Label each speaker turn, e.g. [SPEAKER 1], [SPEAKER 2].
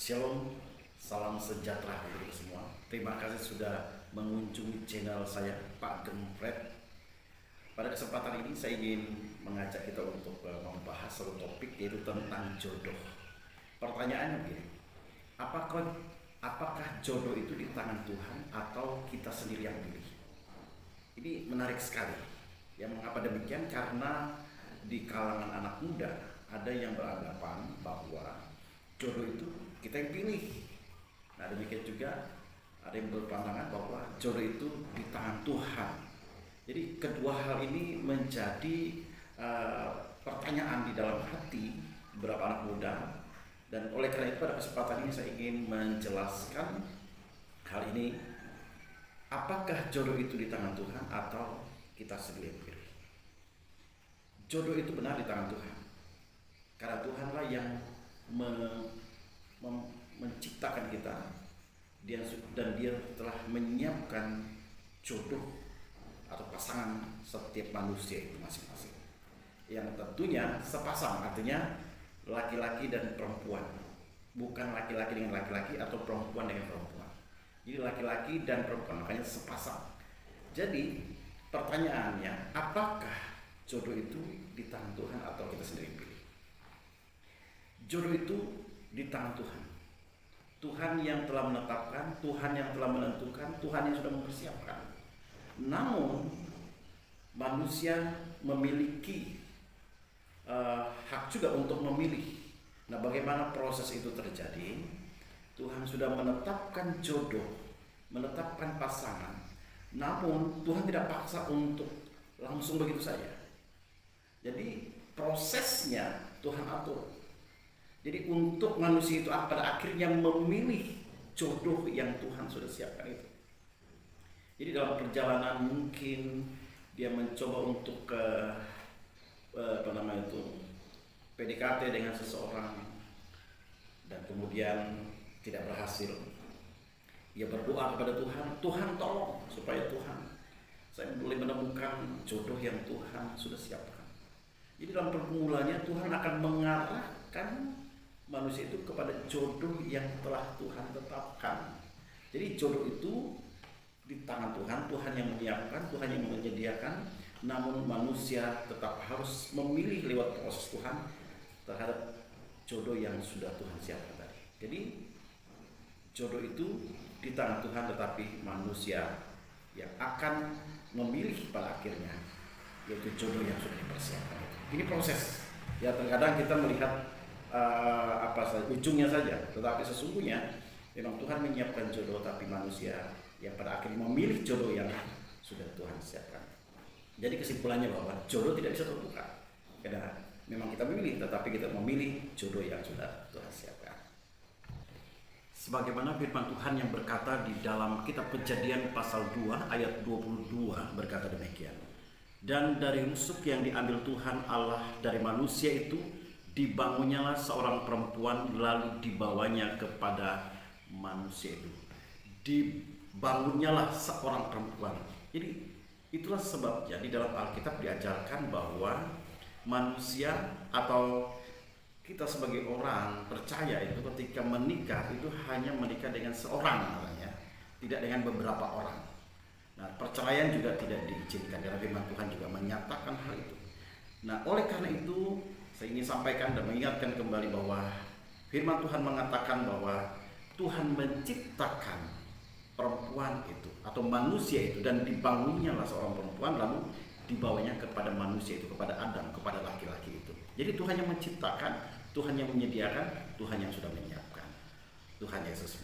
[SPEAKER 1] Shalom, salam sejahtera untuk kita semua. Terima kasih sudah mengunjungi channel saya, Pak Gemfred. Pada kesempatan ini saya ingin mengajak kita untuk membahas satu topik, yaitu tentang jodoh. Pertanyaannya begini, apakah jodoh itu di tangan Tuhan atau kita sendiri yang pilih? Ini menarik sekali. Ya, mengapa demikian? Karena di kalangan anak muda ada yang beranggapan bahwa jodoh itu kita yang pilih. Nah, demikian juga ada yang berpandangan bahwa jodoh itu di tangan Tuhan. Jadi kedua hal ini menjadi pertanyaan di dalam hati beberapa anak muda, dan oleh karena itu pada kesempatan ini saya ingin menjelaskan hal ini. Apakah jodoh itu di tangan Tuhan atau kita sendiri yang pilih? Jodoh itu benar di tangan Tuhan, karena Tuhanlah yang menciptakan kita, dan Dia telah menyiapkan jodoh atau pasangan setiap manusia itu masing-masing, yang tentunya sepasang, artinya laki-laki dan perempuan, bukan laki-laki dengan laki-laki atau perempuan dengan perempuan. Jadi laki-laki dan perempuan, makanya sepasang. Jadi pertanyaannya, apakah jodoh itu di tangan Tuhan atau kita sendiri pilih? Jodoh itu di tangan Tuhan. Tuhan yang telah menetapkan, Tuhan yang telah menentukan, Tuhan yang sudah mempersiapkan. Namun manusia memiliki hak juga untuk memilih. Nah, bagaimana proses itu terjadi? Tuhan sudah menetapkan jodoh, menetapkan pasangan. Namun Tuhan tidak paksa untuk langsung begitu saja. Jadi prosesnya Tuhan atur. Jadi untuk manusia itu pada akhirnya memilih jodoh yang Tuhan sudah siapkan itu. Jadi dalam perjalanan mungkin dia mencoba untuk PDKT dengan seseorang, dan kemudian tidak berhasil. Dia berdoa kepada Tuhan, Tuhan tolong supaya saya boleh menemukan jodoh yang Tuhan sudah siapkan. Jadi dalam permulanya Tuhan akan mengarahkan manusia itu kepada jodoh yang telah Tuhan tetapkan. Jadi jodoh itu di tangan Tuhan, Tuhan yang menyiapkan, Tuhan yang menyediakan. Namun manusia tetap harus memilih lewat proses Tuhan terhadap jodoh yang sudah Tuhan siapkan tadi. Jadi jodoh itu di tangan Tuhan, tetapi manusia yang akan memilih pada akhirnya, yaitu jodoh yang sudah dipersiapkan. Ini proses. Ya, terkadang kita melihat ujungnya saja, tetapi sesungguhnya memang Tuhan menyiapkan jodoh, tapi manusia yang pada akhirnya memilih jodoh yang sudah Tuhan siapkan. Jadi kesimpulannya bahwa jodoh tidak bisa tertukar, karena memang kita memilih, tetapi kita memilih jodoh yang sudah Tuhan siapkan. Sebagaimana firman Tuhan yang berkata di dalam kitab Kejadian pasal 2 ayat 22 berkata demikian. Dan dari rusuk yang diambil Tuhan Allah dari manusia itu dibangunnyalah seorang perempuan, lalu dibawanya kepada manusia itu. Dibangunnyalah seorang perempuan. Jadi itulah sebabnya di dalam Alkitab diajarkan bahwa manusia atau kita sebagai orang percaya itu ketika menikah itu hanya menikah dengan seorang namanya, tidak dengan beberapa orang. Nah, perceraian juga tidak diizinkan, karena firman Tuhan juga menyatakan hal itu. Nah, oleh karena itu saya ingin sampaikan dan mengingatkan kembali bahwa firman Tuhan mengatakan bahwa Tuhan menciptakan perempuan itu atau manusia itu, dan dibangunnyalah seorang perempuan, lalu dibawanya kepada manusia itu, kepada Adam, kepada laki-laki itu. Jadi Tuhan yang menciptakan, Tuhan yang menyediakan, Tuhan yang sudah menyiapkan. Tuhan Yesus